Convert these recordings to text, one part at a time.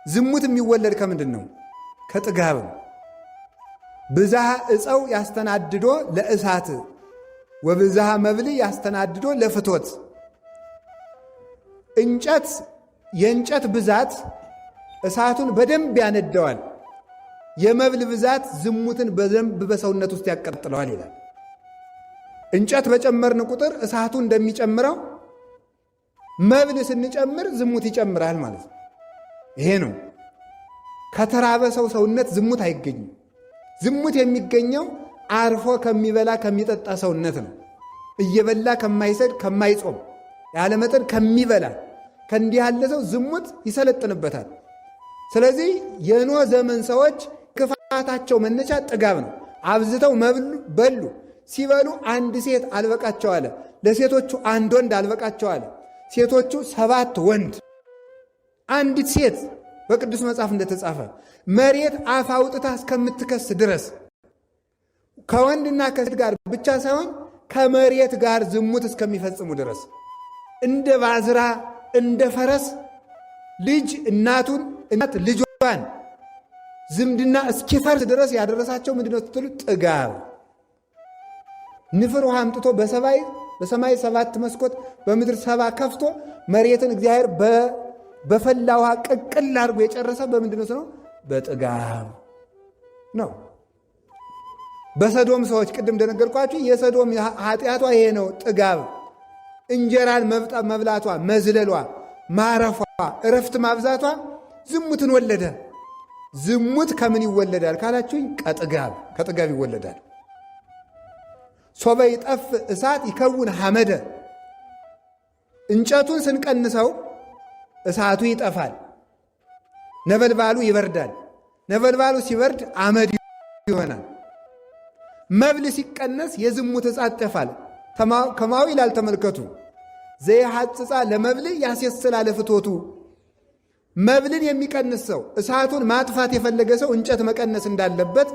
ዝሙት የሚወለድ ከምንድን ነው? ከጥጋብ። ብዝሃ ዕፀው ያስተናድዶ ለእሳት ወብዝሃ መብል ያስተናድዶ ለፍቶት። የእንጨት ብዛት እሳቱን በደንብ ያነደዋል። የመብል ብዛት ዝሙትን በደንብ በሰውነት ውስጥ ያቀጥለዋል ይላል። እንጨት በጨመርን ቁጥር እሳቱ እንደሚጨምረው መብል ስንጨምር ዝሙት ይጨምራል ማለት ነው። ይሄ ነው። ከተራበ ሰው ሰውነት ዝሙት አይገኝም። ዝሙት የሚገኘው አርፎ ከሚበላ ከሚጠጣ ሰውነት ነው። እየበላ ከማይሰድ ከማይጾም ያለመጠን ከሚበላ ከእንዲህ ያለ ሰው ዝሙት ይሰለጥንበታል። ስለዚህ የኖህ ዘመን ሰዎች ክፋታቸው መነሻ ጥጋብ ነው። አብዝተው በሉ። ሲበሉ አንድ ሴት አልበቃቸው አለ። ለሴቶቹ አንድ ወንድ አልበቃቸው አለ። ሴቶቹ 7 ወንድ፣ አንዲት ሴት በቅዱስ መጽሐፍ እንደተጻፈ መሬት አፍ አውጥታ እስከምትከስ ድረስ ከወንድና ከሴት ጋር ብቻ ሳይሆን ከመሬት ጋር ዝሙት እስከሚፈጽሙ ድረስ እንደ ባዝራ እንደ ፈረስ ልጅ እናቱን እናት ልጇን ዝምድና እስኪፈርስ ድረስ ያደረሳቸው ምንድነው ስትሉ ጥጋብ። ንፍር ውሃ አምጥቶ በሰማይ 7 መስኮት በምድር 7 ከፍቶ መሬትን እግዚአብሔር በፈላ ውሃ ቅቅል አድርጎ የጨረሰ በምንድነው ነው? በጥጋብ ነው። በሰዶም ሰዎች ቅድም እንደነገርኳችሁ የሰዶም ኃጢአቷ ይሄ ነው፣ ጥጋብ። እንጀራን መብላቷ፣ መዝለሏ፣ ማረፏ፣ እረፍት ማብዛቷ ዝሙትን ወለደ። ዝሙት ከምን ይወለዳል ካላችሁኝ፣ ከጥጋብ ይወለዳል። ሶበ ይጠፍ እሳት ይከውን ሐመደ። እንጨቱን ስንቀንሰው እሳቱ ይጠፋል፣ ነበልባሉ ይበርዳል። ነበልባሉ ሲበርድ አመድ ይሆናል። መብል ሲቀነስ የዝሙት እሳት ይጠፋል። ከማዊ ይላል ተመልከቱ። ዘይሐጽጻ ለመብል ያስየስላ ለፍቶቱ። መብልን የሚቀንስ ሰው እሳቱን ማጥፋት የፈለገ ሰው እንጨት መቀነስ እንዳለበት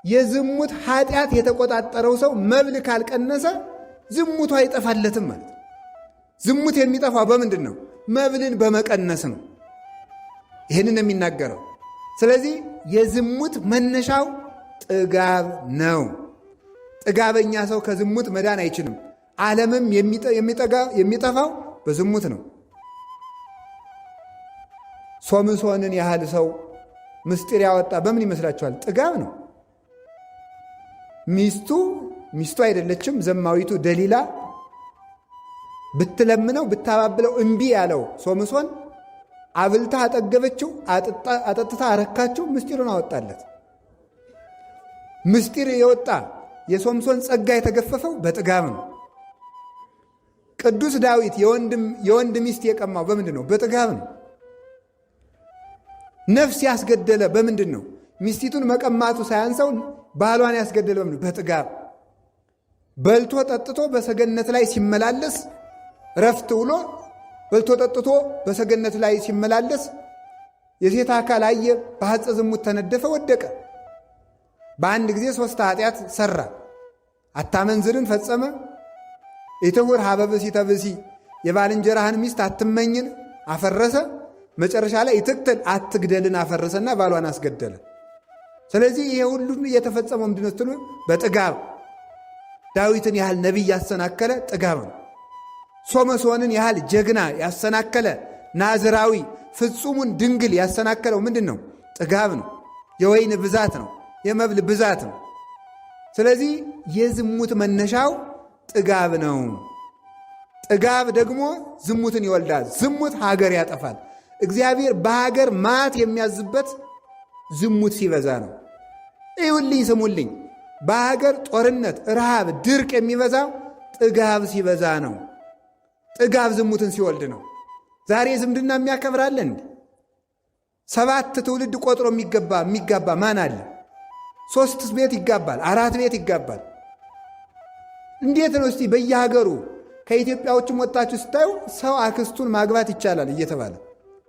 የዝሙት ኃጢአት የተቆጣጠረው ሰው መብል ካልቀነሰ ዝሙቱ አይጠፋለትም ማለት። ዝሙት የሚጠፋው በምንድን ነው? መብልን በመቀነስ ነው። ይህንን የሚናገረው። ስለዚህ የዝሙት መነሻው ጥጋብ ነው። ጥጋበኛ ሰው ከዝሙት መዳን አይችልም። ዓለምም የሚጠፋው በዝሙት ነው። ሶምሶንን ያህል ሰው ምስጢር ያወጣ በምን ይመስላችኋል? ጥጋብ ነው። ሚስቱ አይደለችም ዘማዊቱ ደሊላ ብትለምነው ብታባብለው እምቢ ያለው ሶምሶን አብልታ አጠገበችው፣ አጠጥታ አረካችው፣ ምስጢሩን አወጣለት። ምስጢር የወጣ የሶምሶን ጸጋ የተገፈፈው በጥጋብ ነው። ቅዱስ ዳዊት የወንድ ሚስት የቀማው በምንድን ነው? በጥጋብ ነው። ነፍስ ያስገደለ በምንድን ነው? ሚስቲቱን መቀማቱ ሳያንሰው ባሏን ያስገደለ በምንድን ነው? በጥጋብ። በልቶ ጠጥቶ በሰገነት ላይ ሲመላለስ ረፍት ውሎ በልቶ ጠጥቶ በሰገነት ላይ ሲመላለስ የሴት አካል አየ፣ በሐፀ ዝሙት ተነደፈ፣ ወደቀ። በአንድ ጊዜ 3 ኃጢአት ሰራ። አታመንዝርን ፈጸመ፣ ኢትሁር ሀበ ብእሲ ተብእሲ፣ የባልንጀራህን ሚስት አትመኝን አፈረሰ። መጨረሻ ላይ ይትቅትል አትግደልን አፈረሰና ባሏን አስገደለ። ስለዚህ ይሄ ሁሉ የተፈጸመው ምንድን ነው ስትሉ በጥጋብ። ዳዊትን ያህል ነቢይ ያሰናከለ ጥጋብ ነው። ሶምሶንን ያህል ጀግና ያሰናከለ ናዝራዊ ፍጹሙን ድንግል ያሰናከለው ምንድን ነው? ጥጋብ ነው። የወይን ብዛት ነው። የመብል ብዛት ነው። ስለዚህ የዝሙት መነሻው ጥጋብ ነው። ጥጋብ ደግሞ ዝሙትን ይወልዳል። ዝሙት ሀገር ያጠፋል። እግዚአብሔር በሀገር ማት የሚያዝበት ዝሙት ሲበዛ ነው። ይሁልኝ ስሙልኝ፣ በሀገር ጦርነት፣ ረሃብ፣ ድርቅ የሚበዛው ጥጋብ ሲበዛ ነው። ጥጋብ ዝሙትን ሲወልድ ነው። ዛሬ ዝምድና የሚያከብራለን 7 ትውልድ ቆጥሮ የሚጋባ ማን አለ? 3 ቤት ይጋባል፣ 4 ቤት ይጋባል። እንዴት ነው እስቲ በየሀገሩ ከኢትዮጵያዎችም ወጣችሁ ስታዩ ሰው አክስቱን ማግባት ይቻላል እየተባለ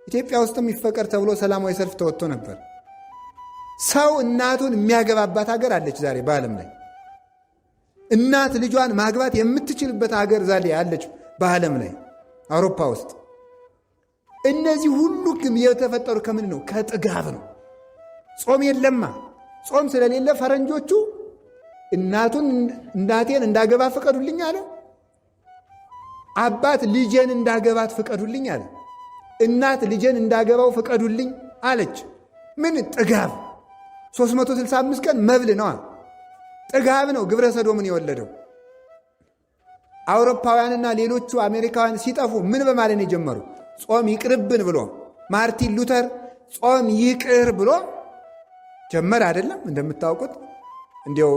ኢትዮጵያ ውስጥም ይፈቀር ተብሎ ሰላማዊ ሰልፍ ተወጥቶ ነበር። ሰው እናቱን የሚያገባባት ሀገር አለች ዛሬ በዓለም ላይ። እናት ልጇን ማግባት የምትችልበት ሀገር ዛሬ አለች በዓለም ላይ አውሮፓ ውስጥ። እነዚህ ሁሉ ግን የተፈጠሩ ከምን ነው? ከጥጋብ ነው። ጾም የለማ። ጾም ስለሌለ ፈረንጆቹ እናቴን እንዳገባ ፍቀዱልኝ አለ። አባት ልጄን እንዳገባት ፍቀዱልኝ አለ። እናት ልጄን እንዳገባው ፍቀዱልኝ አለች። ምን? ጥጋብ። 365 ቀን መብል ነዋ። ጥጋብ ነው ግብረ ሰዶምን የወለደው። አውሮፓውያንና ሌሎቹ አሜሪካውያን ሲጠፉ ምን በማለት ነው የጀመሩ? ጾም ይቅርብን ብሎ ማርቲን ሉተር ጾም ይቅር ብሎ ጀመር አይደለም? እንደምታውቁት እንዲያው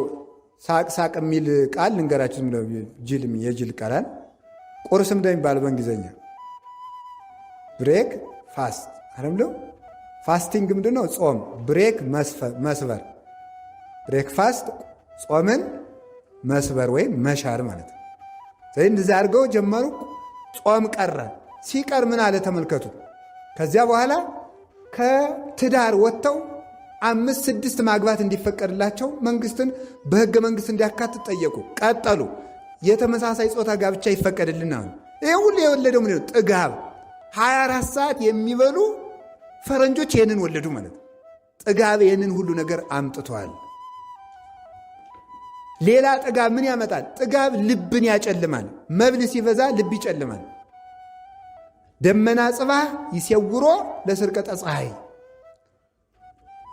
ሳቅ ሳቅ የሚል ቃል ልንገራችሁ። የጅል ቃላል ቁርስ እንደሚባል በእንግሊዝኛ ብሬክ ፋስት አይደለም? ፋስቲንግ ምንድን ነው? ጾም። ብሬክ መስበር፣ ብሬክ ፋስት ጾምን መስበር ወይም መሻር ማለት ነው። ስለዚህ እንደዚህ አድርገው ጀመሩ። ጾም ቀረ። ሲቀር ምን አለ ተመልከቱ። ከዚያ በኋላ ከትዳር ወጥተው 5-6 ማግባት እንዲፈቀድላቸው መንግስትን በሕገ መንግስት እንዲያካትት ጠየቁ። ቀጠሉ። የተመሳሳይ ጾታ ጋብቻ ይፈቀድልና ነው። ይህ ሁሉ የወለደው ምንድን ነው? ጥጋብ። 24 ሰዓት የሚበሉ ፈረንጆች ይህንን ወለዱ ማለት ነው። ጥጋብ ይህንን ሁሉ ነገር አምጥቷል። ሌላ ጥጋብ ምን ያመጣል? ጥጋብ ልብን ያጨልማል። መብል ሲበዛ ልብ ይጨልማል። ደመና ጽባህ ይሴውሮ ለስርቀተ ፀሐይ።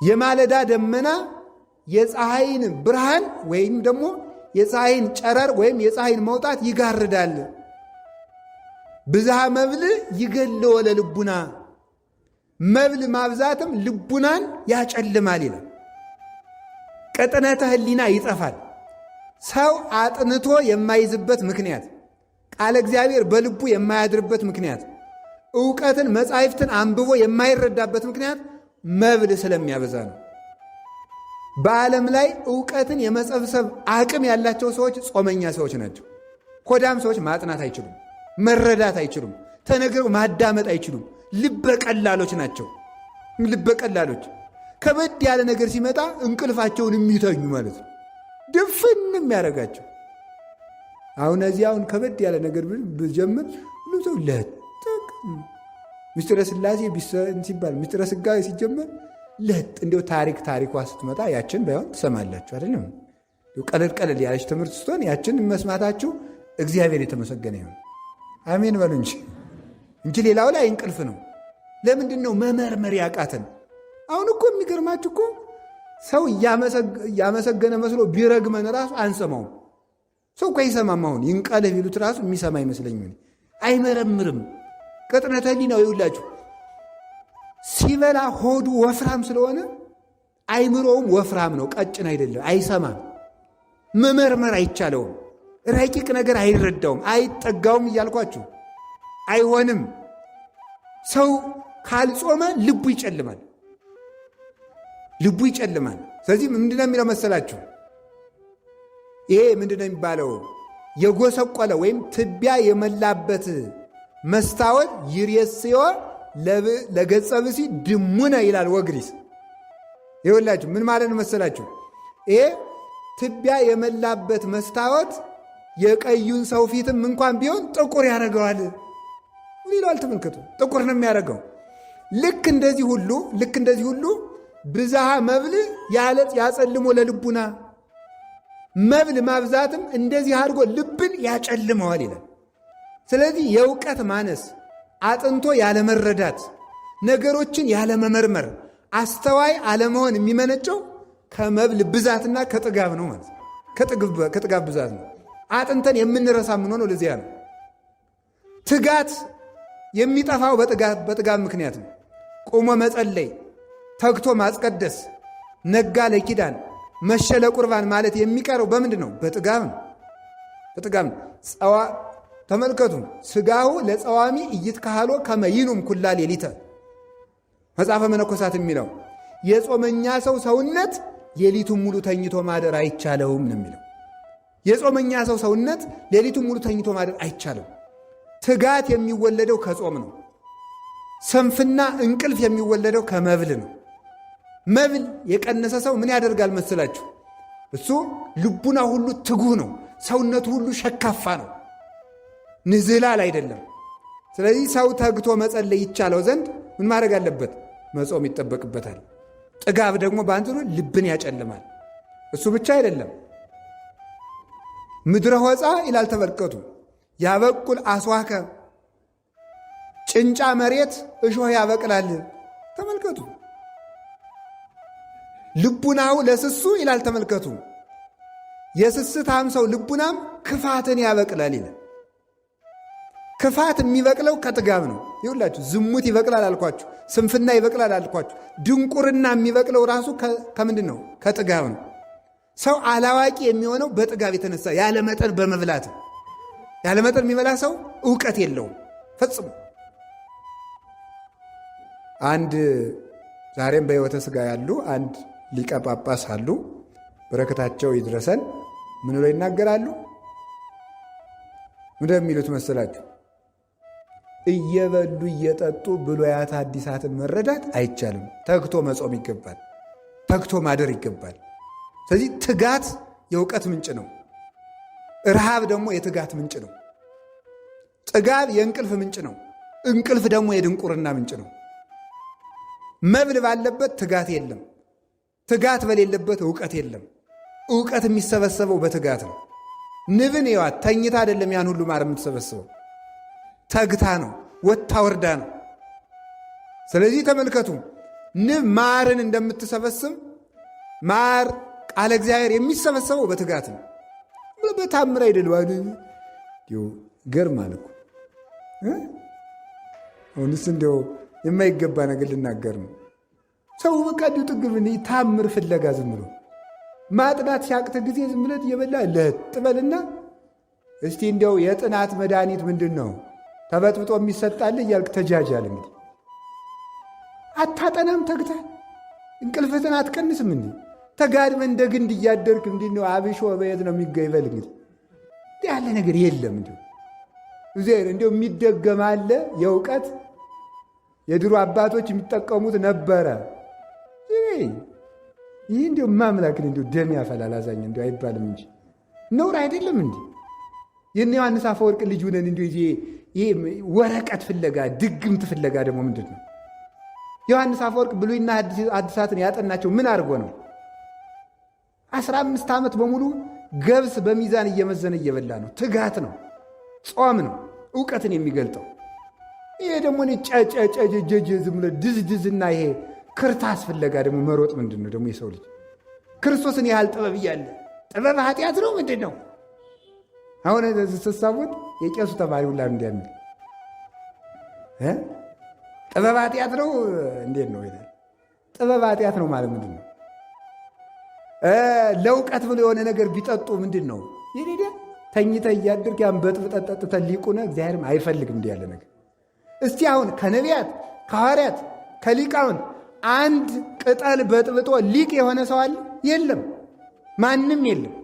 የማለዳ ደመና የፀሐይን ብርሃን ወይም ደግሞ የፀሐይን ጨረር ወይም የፀሐይን መውጣት ይጋርዳል። ብዝሃ መብል ይገለወ ለልቡና። መብል ማብዛትም ልቡናን ያጨልማል ይላል። ቅጥነተ ህሊና ይጠፋል። ሰው አጥንቶ የማይዝበት ምክንያት፣ ቃለ እግዚአብሔር በልቡ የማያድርበት ምክንያት፣ ዕውቀትን መጻሕፍትን አንብቦ የማይረዳበት ምክንያት መብል ስለሚያበዛ ነው። በዓለም ላይ ዕውቀትን የመሰብሰብ አቅም ያላቸው ሰዎች ጾመኛ ሰዎች ናቸው። ሆዳም ሰዎች ማጥናት አይችሉም፣ መረዳት አይችሉም፣ ተነግረው ማዳመጥ አይችሉም። ልበቀላሎች ናቸው። ልበቀላሎች ከበድ ያለ ነገር ሲመጣ እንቅልፋቸውን የሚተኙ ማለት ነው። ድፍንም ያደረጋቸው። አሁን ከበድ ያለ ነገር ብጀምር ሁሉ ሰው ለጠቅ ምስጢረ ሥላሴ ሲባል ምስጢረ ሥጋዌ ሲጀመር ለጥ እንዲው ታሪኳ ስትመጣ ያችን ባይሆን ትሰማላችሁ አይደለም? ቀለል ቀለል ያለች ትምህርት ስትሆን ያችን መስማታችሁ እግዚአብሔር የተመሰገነ ይሁን። አሜን በሉ እንጂ ሌላው ላይ እንቅልፍ ነው። ለምንድን ነው መመርመር ያቃተን? አሁን እኮ የሚገርማችሁ እኮ ሰው እያመሰገነ መስሎ ቢረግመን ራሱ አንሰማውም። ሰው እኮ አይሰማም። አሁን ይንቀልህ ቢሉት ራሱ የሚሰማ አይመስለኝም። አይመረምርም። ቅጥነተ ህሊናው ይውላችሁ ሲበላ ሆዱ ወፍራም ስለሆነ አይምሮውም ወፍራም ነው፣ ቀጭን አይደለም። አይሰማም። መመርመር አይቻለውም። ረቂቅ ነገር አይረዳውም፣ አይጠጋውም እያልኳችሁ አይሆንም። ሰው ካልጾመ ልቡ ይጨልማል፣ ልቡ ይጨልማል። ስለዚህ ምንድነው የሚለው መሰላችሁ? ይሄ ምንድነው የሚባለው? የጎሰቆለ ወይም ትቢያ የመላበት መስታወት ይሬስዮ ለገጸ ብሲ ድሙነ ይላል ወግሪስ። ይኸውላችሁ ምን ማለት ነው መሰላችሁ? ይሄ ትቢያ የመላበት መስታወት የቀዩን ሰው ፊትም እንኳን ቢሆን ጥቁር ያደርገዋል ይላል። ተመልከቱ፣ ጥቁር ነው የሚያደርገው። ልክ እንደዚህ ሁሉ ብዝሃ መብል ያጸልሞ ለልቡና። መብል ማብዛትም እንደዚህ አድርጎ ልብን ያጨልመዋል ይላል። ስለዚህ የእውቀት ማነስ፣ አጥንቶ ያለመረዳት፣ ነገሮችን ያለመመርመር፣ አስተዋይ አለመሆን የሚመነጨው ከመብል ብዛትና ከጥጋብ ነው ማለት ነው። ከጥጋብ ብዛት ነው። አጥንተን የምንረሳ የምንሆነው ለዚያ ነው። ትጋት የሚጠፋው በጥጋብ ምክንያት ነው። ቆሞ መጸለይ፣ ተግቶ ማስቀደስ፣ ነጋ ለኪዳን መሸ ለቁርባን ማለት የሚቀረው በምንድን ነው? በጥጋብ ነው። በጥጋብ ነው። ተመልከቱ፣ ስጋሁ ለጸዋሚ ኢይትካህሎ ከመ ይኑም ኩላ ሌሊተ መጽሐፈ መነኮሳት የሚለው የጾመኛ ሰው ሰውነት ሌሊቱን ሙሉ ተኝቶ ማደር አይቻለውም ነው የሚለው። የጾመኛ ሰው ሰውነት ሌሊቱን ሙሉ ተኝቶ ማደር አይቻለው። ትጋት የሚወለደው ከጾም ነው። ሰንፍና እንቅልፍ የሚወለደው ከመብል ነው። መብል የቀነሰ ሰው ምን ያደርጋል መስላችሁ? እሱ ልቡና ሁሉ ትጉህ ነው። ሰውነቱ ሁሉ ሸካፋ ነው። ንዝላል አይደለም። ስለዚህ ሰው ተግቶ መጸለይ ይቻለው ዘንድ ምን ማድረግ አለበት? መጾም ይጠበቅበታል። ጥጋብ ደግሞ በአንጻሩ ልብን ያጨልማል። እሱ ብቻ አይደለም። ምድረ ሆፃ ይላል ተመልከቱ። ያበቁል አስዋከ፣ ጭንጫ መሬት እሾህ ያበቅላል። ተመልከቱ። ልቡናው ለስሱ ይላል ተመልከቱ። የስስታም ሰው ልቡናም ክፋትን ያበቅላል ይላል። ክፋት የሚበቅለው ከጥጋብ ነው። ይሁላችሁ ዝሙት ይበቅላል አልኳችሁ፣ ስንፍና ይበቅላል አልኳችሁ። ድንቁርና የሚበቅለው ራሱ ከምንድን ነው? ከጥጋብ ነው። ሰው አላዋቂ የሚሆነው በጥጋብ የተነሳ ያለ መጠን በመብላት። ያለ መጠን የሚበላ ሰው እውቀት የለውም ፈጽሞ። አንድ ዛሬም በሕይወተ ሥጋ ያሉ አንድ ሊቀ ጳጳስ አሉ፣ በረከታቸው ይድረሰን። ምን ብለው ይናገራሉ? ምንድን የሚሉት መሰላችሁ? እየበሉ እየጠጡ ብሉያት ሐዲሳትን መረዳት አይቻልም። ተግቶ መጾም ይገባል። ተግቶ ማደር ይገባል። ስለዚህ ትጋት የእውቀት ምንጭ ነው። ረሃብ ደግሞ የትጋት ምንጭ ነው። ጥጋብ የእንቅልፍ ምንጭ ነው። እንቅልፍ ደግሞ የድንቁርና ምንጭ ነው። መብል ባለበት ትጋት የለም። ትጋት በሌለበት እውቀት የለም። እውቀት የሚሰበሰበው በትጋት ነው። ንብን ይዋት ተኝታ አይደለም ያን ሁሉ ማር የምትሰበስበው፣ ተግታ ነው፣ ወታ ወርዳ ነው። ስለዚህ ተመልከቱ፣ ንብ ማርን እንደምትሰበስብ ማር ቃለ እግዚአብሔር የሚሰበሰበው በትጋት ነው። በታምር አይደልዋል። ገርማል እኮ። አሁንስ እንዲያው የማይገባ ነገር ልናገር ነው። ሰው በቃ እንዲሁ ጥግብ ታምር ፍለጋ ዝም ብሎ ማጥናት ሲያቅት ጊዜ ዝም ብለት እየበላ ለጥበልና እስቲ እንዲያው የጥናት መድኃኒት ምንድን ነው ተበጥብጦ የሚሰጣል እያልክ ተጃጃል። እንግዲህ አታጠናም ተግታ እንቅልፍትን አትቀንስም። እንዲ ተጋድመ እንደ ግንድ እያደርክ እንዲ ነው አብሾ በየት ነው የሚገይበል? እንግዲህ እንዲህ ያለ ነገር የለም። እንዲሁ የሚደገም አለ የእውቀት የድሮ አባቶች የሚጠቀሙት ነበረ። ይህ እንዲሁ ማምላክን እንዲሁ ደም ያፈላል አዛኝ እንዲሁ አይባልም እንጂ ነውር አይደለም። እንዲ የነ ዮሐንስ አፈወርቅ ልጅ ሁነን እንዲሁ ይሄ ወረቀት ፍለጋ ድግምት ፍለጋ ደግሞ ምንድን ነው? ዮሐንስ አፈወርቅ ብሉይና አዲሳትን ያጠናቸው ምን አድርጎ ነው? 15 ዓመት በሙሉ ገብስ በሚዛን እየመዘነ እየበላ ነው። ትጋት ነው፣ ጾም ነው እውቀትን የሚገልጠው። ይሄ ደግሞ ጨጨጨጀጀ ዝም ብሎ ድዝድዝና ይሄ ክርታስ ፍለጋ ደግሞ መሮጥ ምንድን ነው ደግሞ? የሰው ልጅ ክርስቶስን ያህል ጥበብ እያለ ጥበብ ኃጢአት ነው ምንድን ነው? አሁን ስትሳቡት የቄሱ ተማሪ ሁላ እንዲያሚል ጥበብ ኃጢአት ነው እንዴት ነው? ጥበብ ኃጢአት ነው ማለት ምንድን ነው? ለእውቀት ብሎ የሆነ ነገር ቢጠጡ ምንድን ነው? ይሄ ተኝተ እያድርግ ያን በጥብጠት ጠጥተ ሊቁነ እግዚአብሔርም አይፈልግም እንዲህ ያለ ነገር። እስቲ አሁን ከነቢያት ከሐዋርያት ከሊቃውንት አንድ ቅጠል በጥብጦ ሊቅ የሆነ ሰው አለ? የለም፣ ማንም የለም።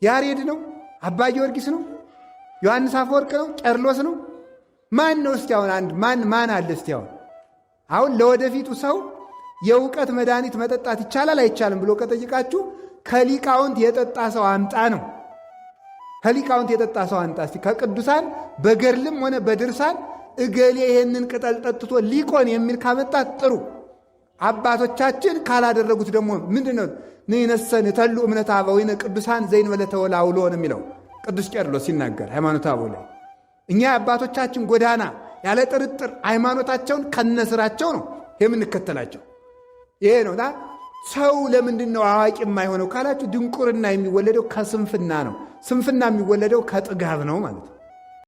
ያሬድ ነው? አባ ጊዮርጊስ ነው? ዮሐንስ አፈወርቅ ነው? ቄርሎስ ነው? ማን ነው? እስቲ አሁን አንድ ማን አለ? እስቲ አሁን ለወደፊቱ ሰው የእውቀት መድኃኒት መጠጣት ይቻላል አይቻልም ብሎ ከጠይቃችሁ ከሊቃውንት የጠጣ ሰው አምጣ ነው። ከሊቃውንት የጠጣ ሰው አምጣ እስቲ። ከቅዱሳን በገድልም ሆነ በድርሳን እገሌ ይሄንን ቅጠል ጠጥቶ ሊቆን የሚል ካመጣት ጥሩ። አባቶቻችን ካላደረጉት ደግሞ ምንድነው? ንነሰን ተሉ እምነት አበዊነ ቅዱሳን ዘይን በለተወላውሎ ነው የሚለው ቅዱስ ቄርሎስ ሲናገር ሃይማኖተ አበው ላይ። እኛ አባቶቻችን ጎዳና ያለ ጥርጥር ሃይማኖታቸውን ከነስራቸው ነው የምንከተላቸው። ይሄ ነው። ሰው ለምንድን ነው አዋቂ የማይሆነው ካላችሁ፣ ድንቁርና የሚወለደው ከስንፍና ነው። ስንፍና የሚወለደው ከጥጋብ ነው ማለት ነው።